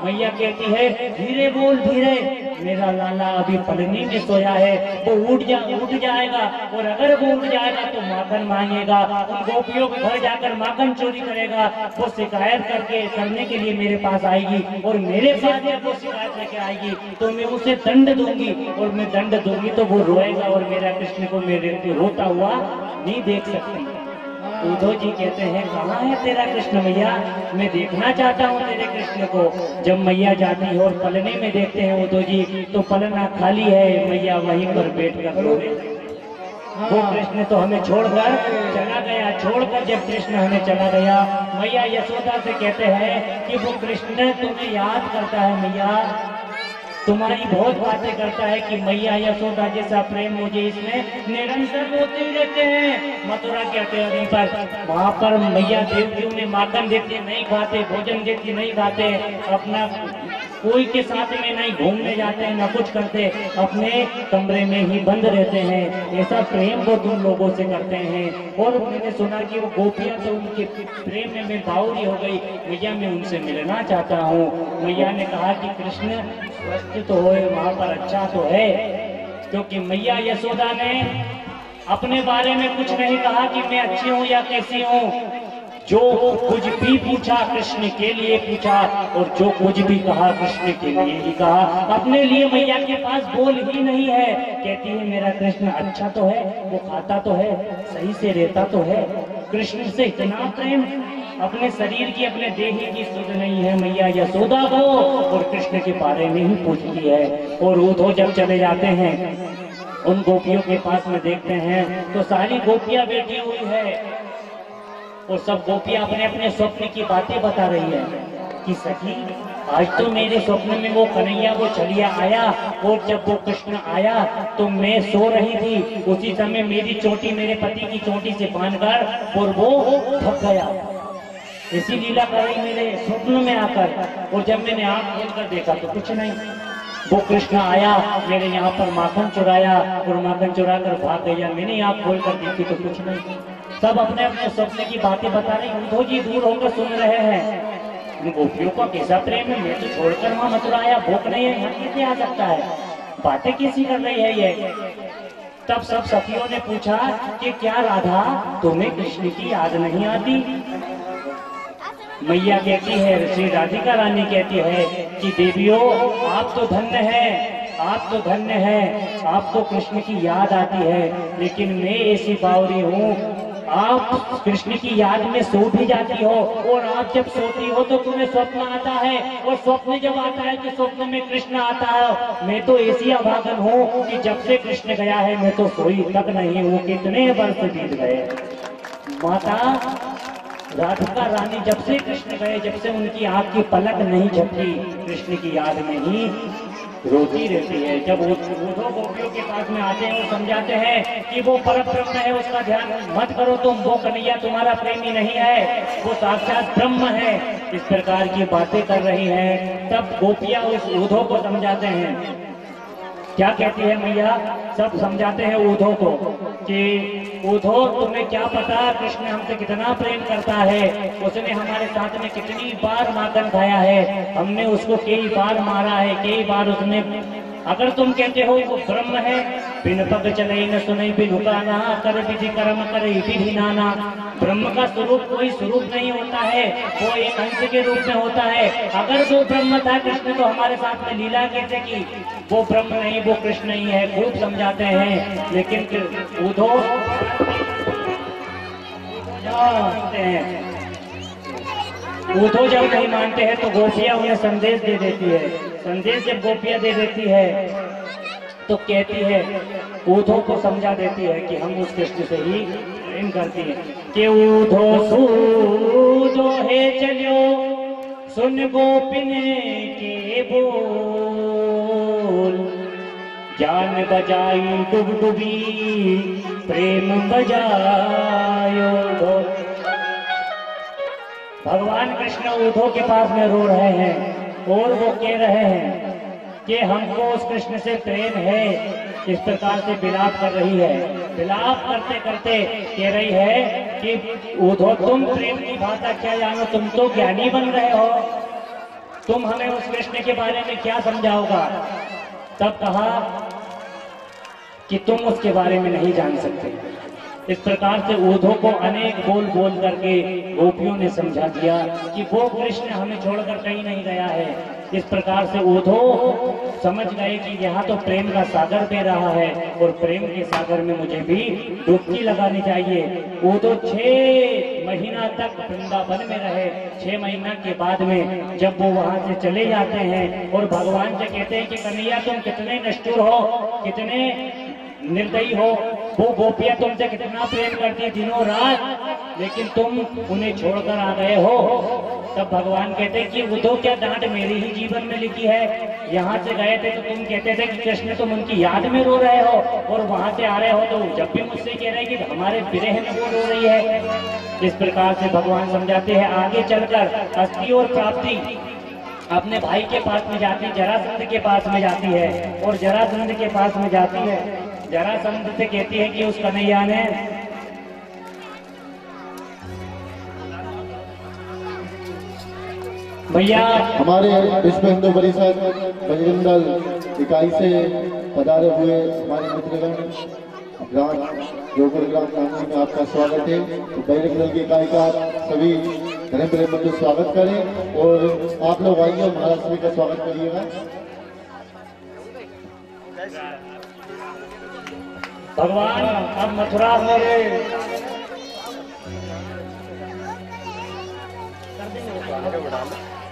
मैया कहती है धीरे बोल धीरे, मेरा लाला अभी पलनी में सोया है, वो उठ जाएगा और अगर वो उठ जाएगा तो माखन मांगेगा, उन गोपियों के घर जाकर माखन चोरी करेगा, वो शिकायत करने के लिए मेरे पास आएगी और मेरे पास जब वो शिकायत लेके आएगी तो मैं उसे दंड दूंगी और मैं दंड दूंगी तो वो रोएगा और मेरा कृष्ण को मेरे रोता हुआ नहीं देख सकती। उद्धव जी कहते हैं कहाँ है तेरा कृष्ण मैया, मैं देखना चाहता हूँ तेरे कृष्ण को। जब मैया जाती है और पलने में देखते हैं उद्धव जी तो पलना खाली है, मैया वहीं पर बैठ कर रो रहे। वो कृष्ण तो हमें छोड़कर चला गया। छोड़कर जब कृष्ण हमें चला गया, मैया यशोदा से कहते हैं कि वो कृष्ण तुम्हें याद करता है मैया, तुम्हारी बहुत बातें करता है कि मैया यशोदा जैसा प्रेम मुझे इसमें निरंतर रोते ही रहते हैं। मथुरा के अत्यधिक पर वहाँ पर मैया देवतियों ने माखन देती नहीं खाते, भोजन देती नहीं खाते, अपना कोई के साथ में नहीं घूमने जाते हैं न कुछ करते, अपने कमरे में ही बंद रहते हैं। ऐसा प्रेम वो तुम लोगों से करते हैं। और मैंने सुना कि वो गोपियां तो उनके प्रेम में मैं बावरी हो गई, मैया मैं उनसे मिलना चाहता हूँ। मैया ने कहा कि कृष्ण स्वस्थ तो हो, वहाँ पर अच्छा तो है, क्योंकि मैया यशोदा ने अपने बारे में कुछ नहीं कहा कि मैं अच्छी हूँ या कैसी हूँ। जो कुछ भी पूछा कृष्ण के लिए पूछा और जो कुछ भी कहा कृष्ण के लिए ही कहा। अपने लिए मैया के पास बोल ही नहीं है। कहती है मेरा कृष्ण अच्छा तो है, वो खाता तो है, सही से रहता तो है। कृष्ण से इतना प्रेम अपने शरीर की अपने देही की सुध नहीं है मैया यशोदा को, और कृष्ण के बारे में ही पूछती है। और उद्धव जब चले जाते हैं उन गोपियों के पास में देखते हैं तो सारी गोपियां बैठी हुई है और सब गोपियां अपने अपने स्वप्न की बातें बता रही है कि सखी आज तो मेरे स्वप्न में वो कन्हैया वो छलिया आया, और जब वो कृष्ण आया तो मैं सो रही थी, उसी समय मेरी चोटी मेरे पति की चोटी से बांधकर और वो थक गया। इसी लीला कर रही मेरे स्वप्न में आकर, और जब मैंने आंख खोलकर देखा तो कुछ नहीं। वो कृष्ण आया, मेरे यहाँ पर माखन चुराया और माखन चुरा कर भाग गया। मैंने आंख खोलकर देखी तो कुछ नहीं। सब अपने अपने सपने की बातें बता रही। उद्धव जी दूर होकर सुन रहे हैं। इन गोपियों का कैसा प्रेम है, मैं तो छोड़कर वहाँ मथुरा आया, भूख नहीं है, यहाँ कैसे आ सकता है, बातें कैसी कर रही है ये। तब सब सखियों ने पूछा कि क्या राधा तुम्हें कृष्ण की याद नहीं आती। मैया कहती है, श्री राधिका रानी कहती है कि देवियों आप तो धन्य है, आप तो धन्य है, आपको कृष्ण की याद आती है, लेकिन मैं ऐसी बावरी हूँ, आप कृष्ण की याद में सो भी जाती हो और आप जब सोती हो तो तुम्हें स्वप्न आता है, और स्वप्न जब आता है तो स्वप्न में कृष्ण आता है। मैं तो ऐसी अभागन हूँ कि जब से कृष्ण गया है मैं तो सोई तक नहीं हूँ। कितने वर्ष बीत गए। माता राधिका रानी जब से कृष्ण गए, जब से उनकी आंख की पलक नहीं झपकी, कृष्ण की याद में ही रोती रहती है। जब वो दो गोपियों के पास में आते हैं और समझाते हैं कि वो परम ब्रह्म है, उसका ध्यान मत करो तुम, वो कन्हैया तुम्हारा प्रेमी नहीं है, वो साक्षात ब्रह्म है, इस प्रकार की बातें कर रही हैं। तब गोपियां उस उद्धव को समझाते हैं। क्या कहती है मैया? सब समझाते हैं उद्धव को कि उद्धव तुम्हें क्या पता कृष्ण हमसे कितना प्रेम करता है, उसने हमारे साथ में कितनी बार माखन खाया है, हमने उसको कई बार मारा है, कई बार उसने, अगर तुम कहते हो वो ब्रह्म है, बिन पग चले न सुने बिन हुकाना, कर विधि कर्म करे विधि नाना। ब्रह्म का स्वरूप कोई स्वरूप नहीं होता है, वो एक अंश के रूप में होता है। अगर वो ब्रह्म था कृष्ण तो हमारे साथ में लीला कैसे की? वो ब्रह्म नहीं, वो कृष्ण ही है। खूब समझाते हैं, लेकिन उद्धव उद्धव जब नहीं मानते हैं तो गोपियां उन्हें संदेश दे देती है। संदेश जब गोपियां दे देती है तो कहती है, ऊधो को समझा देती है कि हम उस कृष्ण से ही प्रेम करती है कि ऊधो सूधो है चलो सुन गोपिन के बोल, जान बजाई डुबडुबी प्रेम बजायो ढोल। भगवान कृष्ण ऊधो के पास में रो रहे हैं और वो कह रहे हैं कि हमको उस कृष्ण से प्रेम है। इस प्रकार से विलाप कर रही है। विलाप करते करते कह रही है कि ऊधो तुम प्रेम की भाषा क्या जानो, तुम तो ज्ञानी बन रहे हो, तुम हमें उस कृष्ण के बारे में क्या समझाओगा। तब कहा कि तुम उसके बारे में नहीं जान सकते। इस प्रकार से ऊधो को अनेक बोल बोल करके गोपियों ने समझा दिया कि वो कृष्ण हमें छोड़कर कहीं नहीं गया है। इस प्रकार से ऊधो समझ गए कि यहाँ तो प्रेम का सागर बह रहा है और प्रेम के सागर में मुझे भी डुबकी लगानी चाहिए। ऊधो 6 महीना तक वृंदावन में रहे। 6 महीना के बाद में जब वो वहां से चले जाते हैं और भगवान से कहते हैं कि कन्हैया तुम कितने निष्ठुर हो, कितने निर्दयी हो, वो गोपियां तुमसे कितना प्रेम करती दिनों रात, लेकिन तुम उन्हें छोड़कर आ गए हो। तब भगवान कहते हैं कि वो तो क्या डांट मेरी ही जीवन में लिखी है। यहाँ से गए थे तो तुम कहते थे कि कृष्ण तुम उनकी याद में रो रहे हो, और वहां से आ रहे हो तो जब भी मुझसे कह रहे कि हमारे विरह में वो रो रही है। इस प्रकार से भगवान समझाते हैं। आगे चलकर अस्थि और प्राप्ति अपने भाई के पास में जाती, जरासंध के पास में जाती है, और जरासंध के पास में जाती है। जरासंध से कहती है कि उस कन्हैया ने भैया हमारे विश्व हिंदू परिषद बजरंग दल इकाई से पधारे हुए हमारे मित्रगण ग्राम जोगपुर ग्राम कांची में आपका स्वागत है। तो बजरंग दल की इकाई का सभी धर्म प्रेम बंधु स्वागत करें और आप लोग आइए और महाराज श्री का स्वागत करिएगा। भगवान अब मथुरा मेरे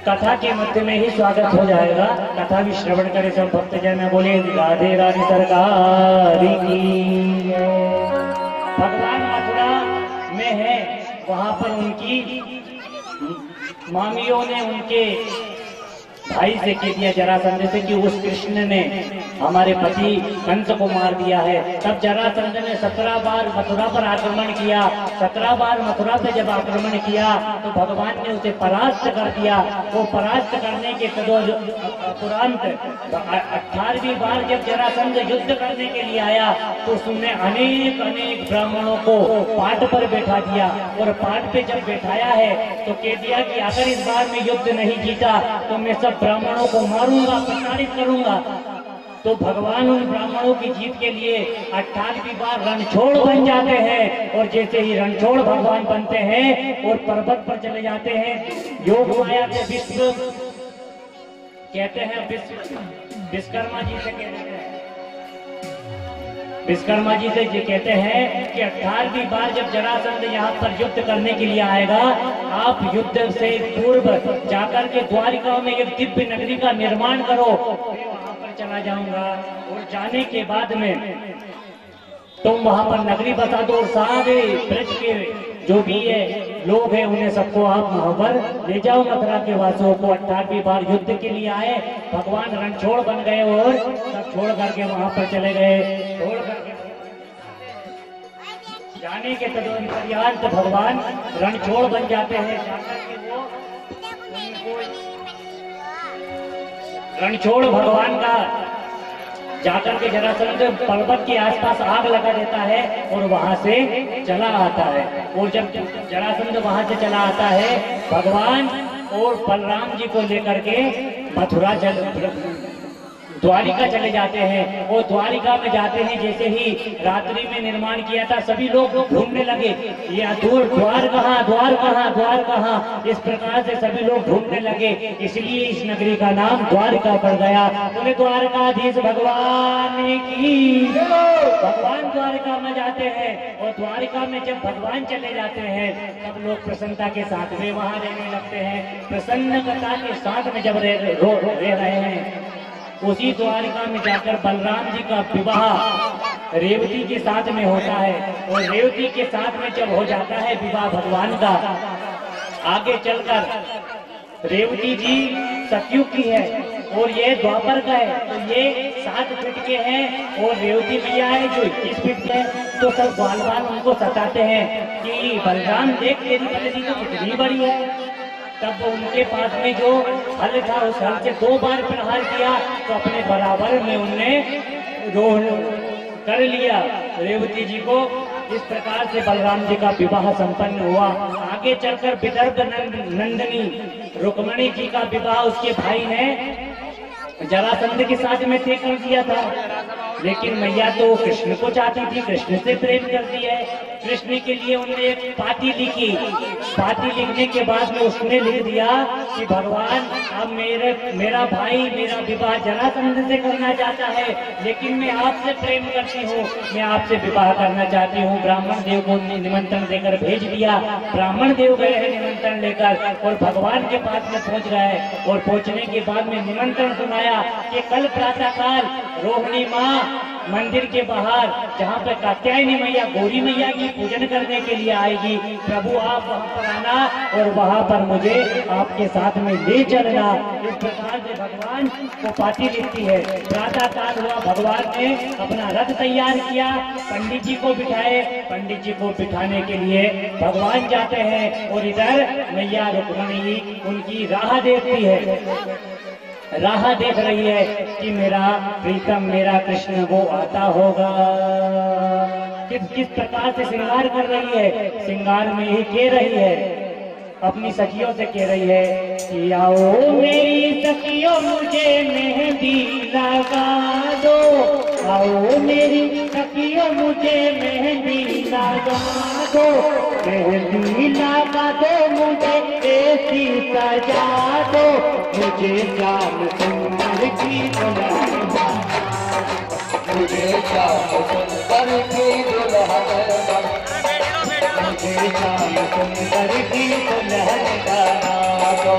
कथा के मध्य में ही स्वागत हो जाएगा। कथा भी श्रवण करे सब भक्तजन, बोले राधे राधे सरकार की। भगवान मथुरा में है, वहां पर उनकी मामियों ने उनके भाई से कह दिया जरासंध से कि उस कृष्ण ने हमारे पति कंस को मार दिया है। तब जरासंध ने 17 बार मथुरा पर आक्रमण किया। 17 बार मथुरा पे जब आक्रमण किया तो भगवान ने उसे परास्त कर दिया। वो परास्त करने के तुरंत 18वीं बार जब जरासंध युद्ध करने के लिए आया तो उसने अनेक अनेक ब्राह्मणों को पाट पर बैठा दिया, और पाट पे जब बैठाया है तो कह दिया कि अगर इस बार में युद्ध नहीं जीता तो मैं सब ब्राह्मणों को मारूंगा, प्रताड़ित करूंगा। तो भगवान उन ब्राह्मणों की जीत के लिए 18वीं बार रणछोड़ बन जाते हैं, और जैसे ही रणछोड़ भगवान बनते हैं और पर्वत पर चले जाते हैं, योग माया से विश्व कहते हैं, विश्वकर्मा जी से कहते हैं, विश्वकर्मा जी से कहते हैं कि 18वीं बार जब जरासंध यहाँ पर युद्ध करने के लिए आएगा, आप युद्ध से पूर्व जाकर के द्वारिका में एक दिव्य नगरी का निर्माण करो। मैं वहां पर चला जाऊंगा, और जाने के बाद में तुम वहां पर नगरी बता दो, और सारे ब्रज के जो भी है लोग हैं उन्हें सबको आप वहां पर ले जाओ। मथुरा के वासियों को 18वीं बार युद्ध के लिए आए, भगवान रणछोड़ बन गए और सब छोड़ करके वहां पर चले गए। छोड़ करके जाने के तदुपरांत भगवान रणछोड़ बन जाते हैं। जाकर के वो रणछोड़ भगवान का जाकर के जरासंध पर्वत के आसपास आग लगा देता है और वहां से चला आता है। और जब जरासंध वहां से चला आता है, भगवान और बलराम जी को लेकर के मथुरा द्वारिका चले जाते हैं। और द्वारिका में जाते हैं, जैसे ही रात्रि में निर्माण किया था सभी लोग ढूंढने लगे, ये द्वार कहाँ, द्वार कहाँ, द्वार कहाँ। इस प्रकार से सभी लोग ढूंढने लगे, इसलिए इस नगरी का नाम द्वारिका पड़ गया। बोले द्वारकाधीश भगवान की। भगवान द्वारिका में जाते हैं, और द्वारिका में जब भगवान चले जाते हैं तब लोग प्रसन्नता के साथ में वहां रहने लगते हैं। प्रसन्नता के साथ में जब रह रहे हैं उसी द्वारिका में जाकर बलराम जी का विवाह रेवती के साथ में होता है। और रेवती के साथ में जब हो जाता है विवाह भगवान का, आगे चलकर रेवती जी सतयुग की है और ये द्वापर का है, तो ये 7 फीट के हैं और रेवती मैया है जो 21 फीट के हैं। तो सब बाल बाल उनको सताते हैं कि बलराम देख तेरी पत्नी तो कितनी बड़ी है। तब उनके पास में जो हल था उस हल से 2 बार प्रहार किया तो अपने बराबर में उनने रोहन कर लिया रेवती जी को। इस प्रकार से बलराम जी का विवाह संपन्न हुआ। आगे चलकर विदर्भ नंदिनी रुक्मणी जी का विवाह उसके भाई ने जरासंध के साथ में तय कर दिया था, लेकिन मैया तो कृष्ण को चाहती थी, कृष्ण से प्रेम करती है। कृष्ण के लिए उन्होंने एक पाती लिखी। पाती लिखने के बाद में उसने लिख दिया कि भगवान अब मेरा भाई मेरा विवाह जरासंध से करना चाहता है, लेकिन मैं आपसे प्रेम करती हूँ, मैं आपसे विवाह करना चाहती हूँ। ब्राह्मण देव को निमंत्रण देकर भेज दिया। ब्राह्मण देव गए हैं निमंत्रण लेकर और भगवान के पास में पहुँच गए और पहुँचने के बाद में निमंत्रण सुनाया कि कल प्रातः काल रोहिणी माँ मंदिर के बाहर जहाँ पे कात्यायनी मैया गौरी मैया की पूजन करने के लिए आएगी, प्रभु आप वहाँ पर आना और वहाँ पर मुझे आपके साथ में ले चलना। इस प्रकार से भगवान को पाती लिखती है। प्रातः काल हुआ, भगवान ने अपना रथ तैयार किया, पंडित जी को बिठाए। पंडित जी को बिठाने के लिए भगवान जाते हैं और इधर मैया रुक्मिणी उनकी राह देखती है, राह देख रही है कि मेरा प्रीतम मेरा कृष्ण वो आता होगा। किस प्रकार से श्रृंगार कर रही है, श्रृंगार में ही कह रही है, अपनी सखियों से कह रही है कि आओ मेरी सखियों मुझे मेहंदी लगा दो, आओ मेरी सखियों मुझे मेहंदी लगा दो, मेहंदी लगा दो मुझे ऐसी सजा दो, मुझे श्याम सुंदर की दुल्हन, मुझे श्याम सुंदर की दुल्हन, मुझे श्याम सुंदर की दुल्हन बना दो,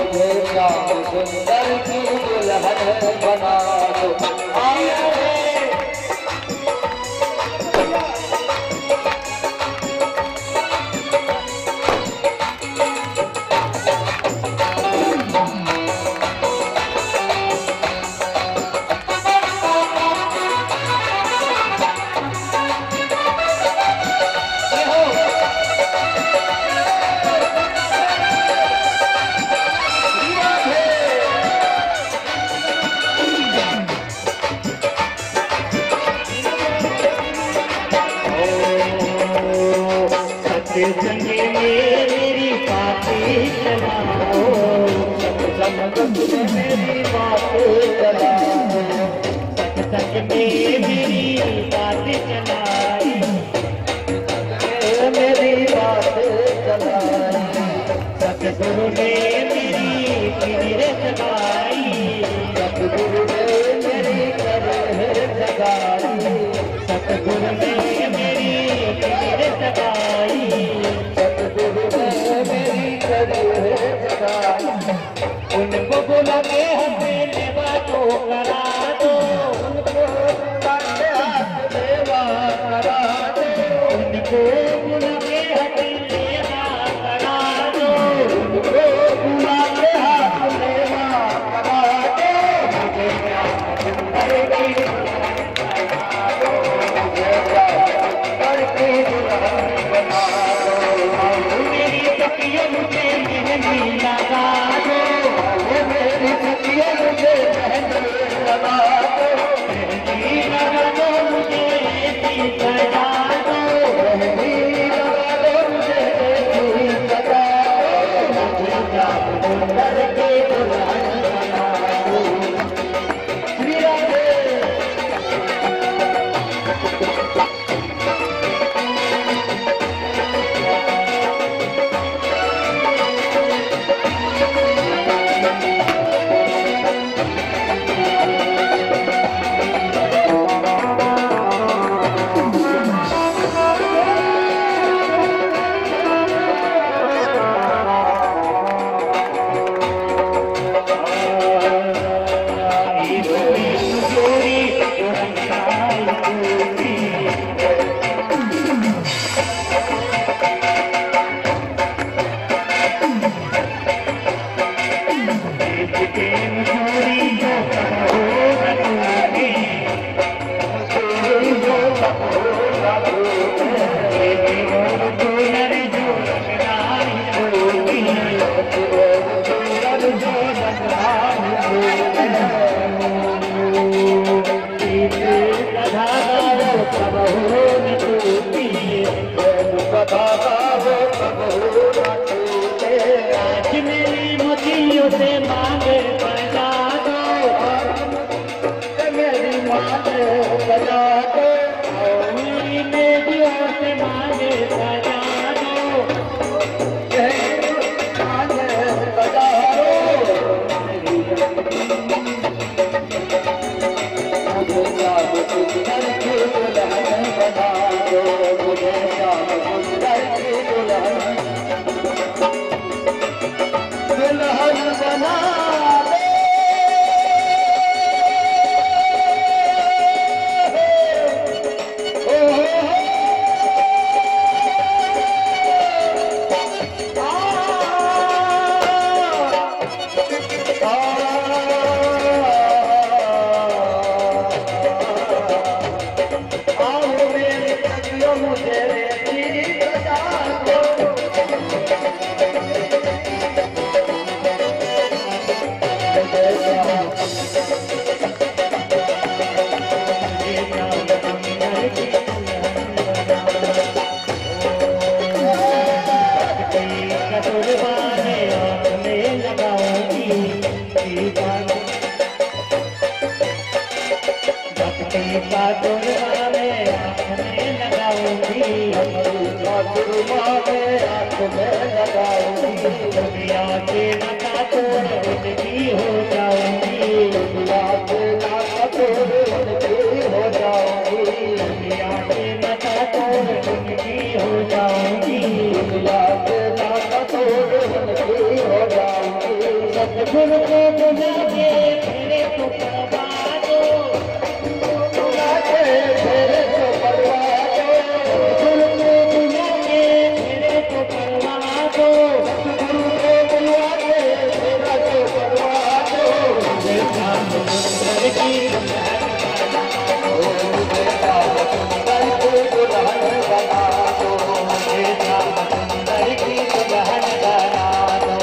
मुझे श्याम सुंदर की दुल्हन बना दो। संगे मेरी बातें चलाओ, मेरी बातें चलाओ, सत्संग में मेरी बातें चलाई, मेरी बातें चलाई, सतगुरु ने मेरी फिक्र जगाई, सतगुरु ने मेरी कदर जगाई, सतगुरु ने मेरी फिक्र जगाई, उनको बुला के हमें लेवा तो करा दो, उनको बुला के हाथ लेवा करा दो, उनको बुला के हमें लेवा करा दो, उनको बुला के हाथ लेवा करा दो, मुझे श्याम सुंदर की दुल्हन बना दो, मुझे श्याम सुंदर की दुल्हन बना दो, मेरी सखियों मुझे मेहंदी लगा दो, मेरी सखियों मुझे मेहंदी लगा दो, मेहंदी लगा दो मुझे ऐसी सजा दो, मेहंदी लगा दो मुझे ऐसी सजा दो, मुझे श्याम सुंदर की दुल्हन बना दो। श्री राधे। से मांगे बजा दो, मेरी मांगे बजा दो, मेरी बेटियों से मांगे बजा दो, मांगे बजा दो, मुझे याद सुंदर की दुल्हन बना दो, मुझे याद सुंदर की दुल्हन बना दो। सतगुरु को बुला के फिरे तो करवा दो, बुला के फिरे तो करवा दो, सतगुरु को बुला के फिरे तो करवा दो, सतगुरु को बुला के फिरे तो करवा दो, मुझे श्याम सुंदर की दुल्हन बना दो, मुझे श्याम सुंदर की दुल्हन बना दो, मुझे श्याम सुंदर की दुल्हन बना दो।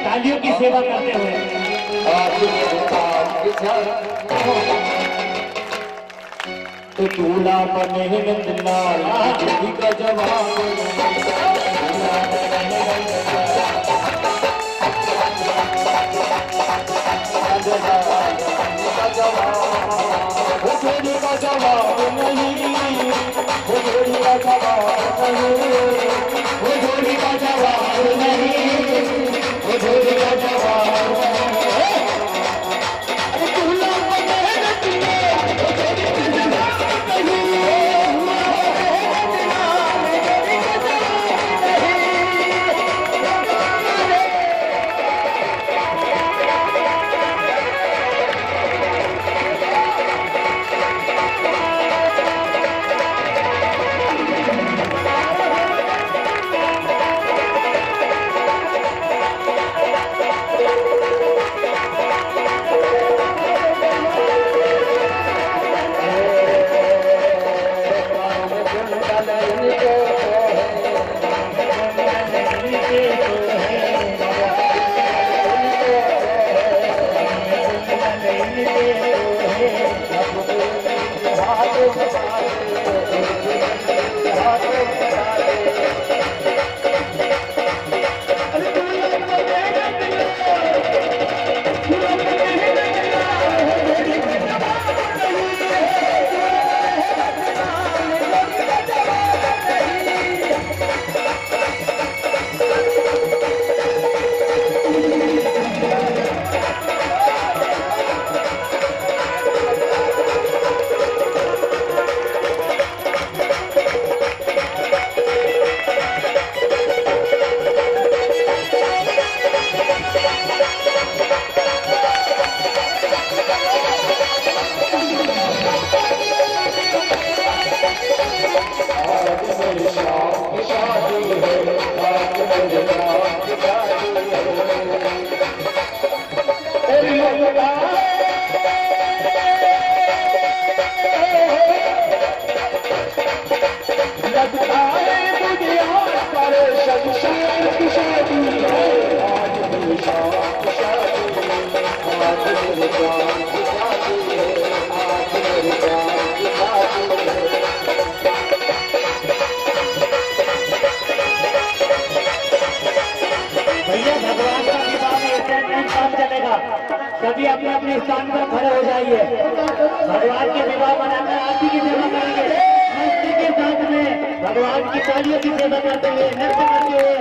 तालियों की सेवा करते हुए तो दूल्हा बने नंदलाल का जवाब का जवाब नहीं, जोड़ी का जवाब नहीं, जोड़ी का जवाब नहीं, जोड़ी का जवाब नहीं। सभी अपने अपने स्थान पर खड़े हो जाइए। भगवान के विवाह बनाकर आरती की सेवा करेंगे। मस्ती के साथ में भगवान की तालियों की सेवा करते हुए, नृत्य करते हुए।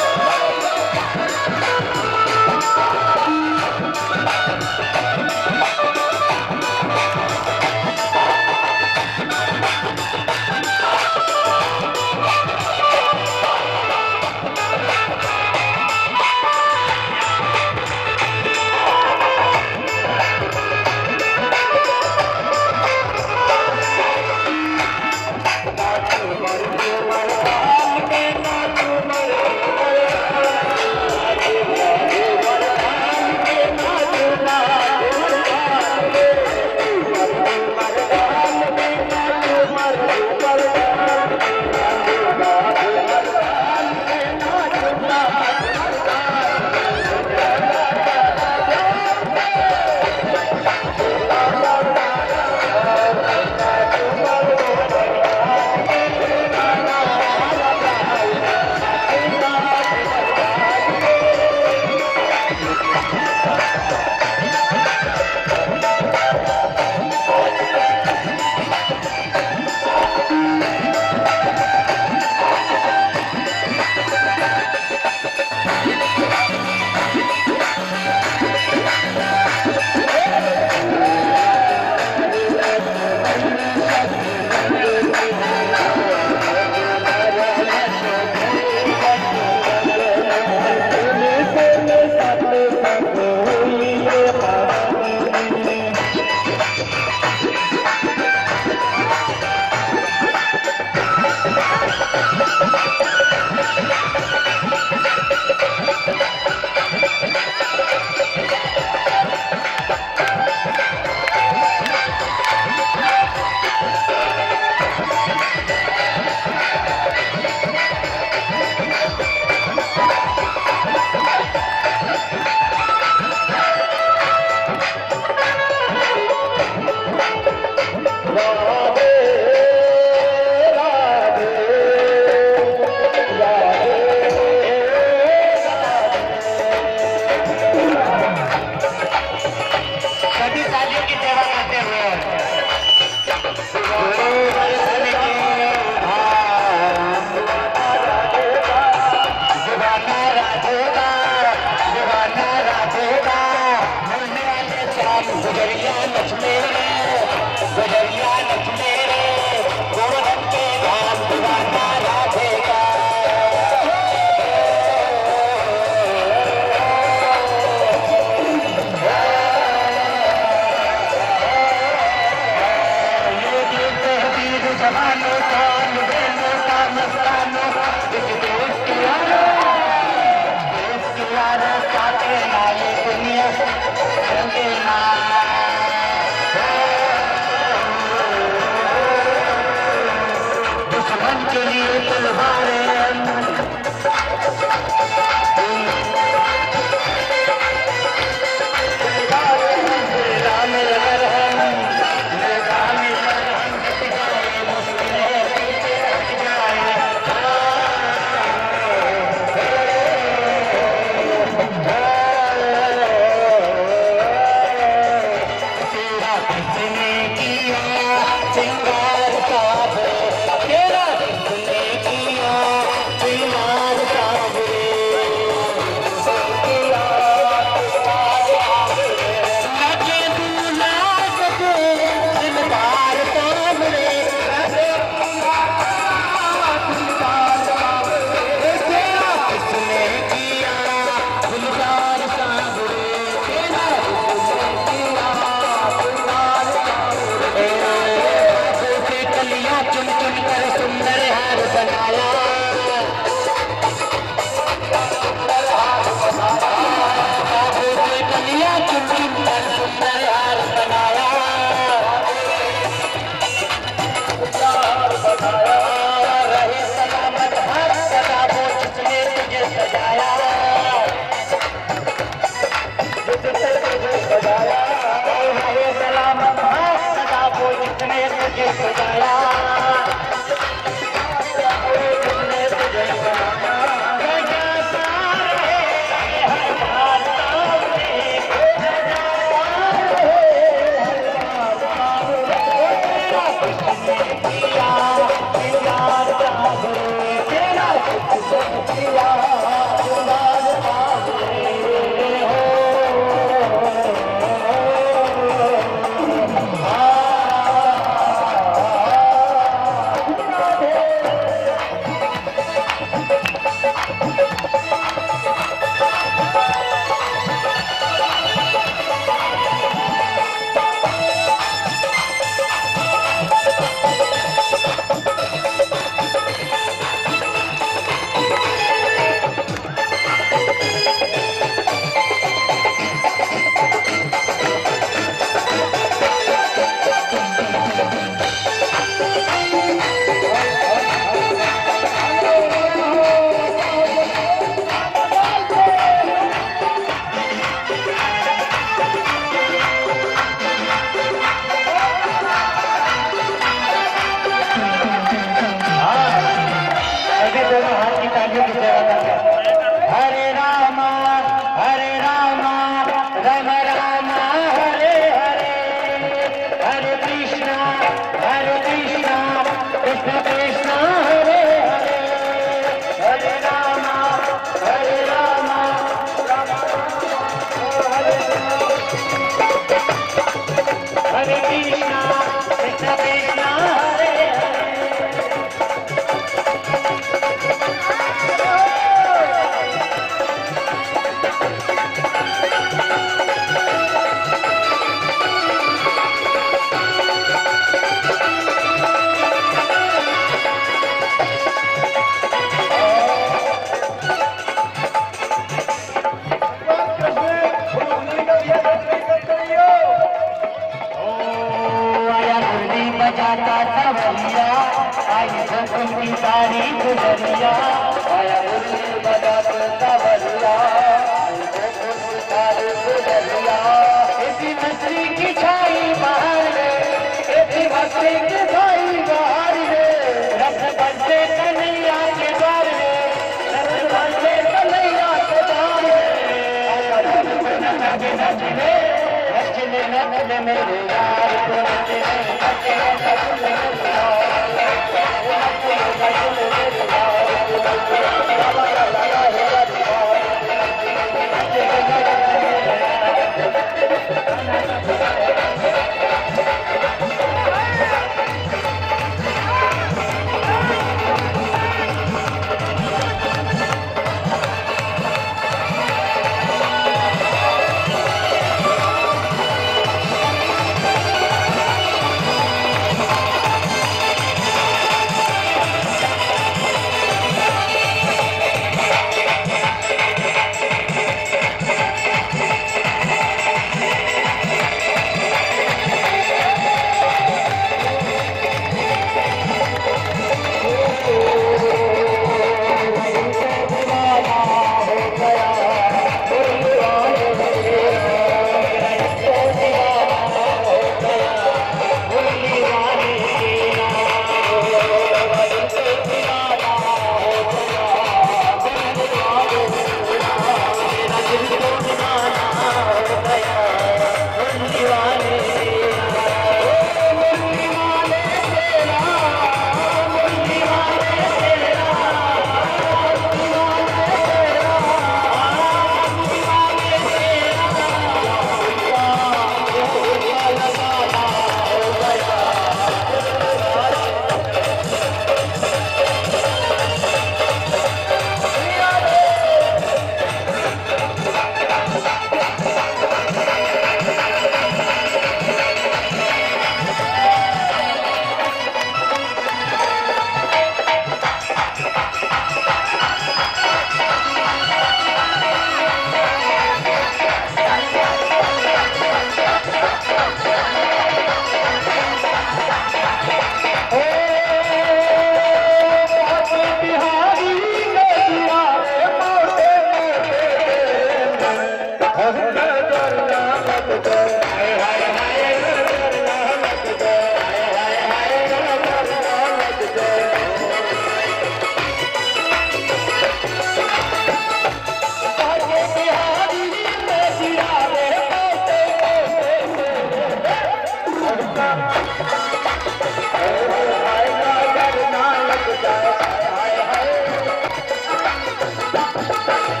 है।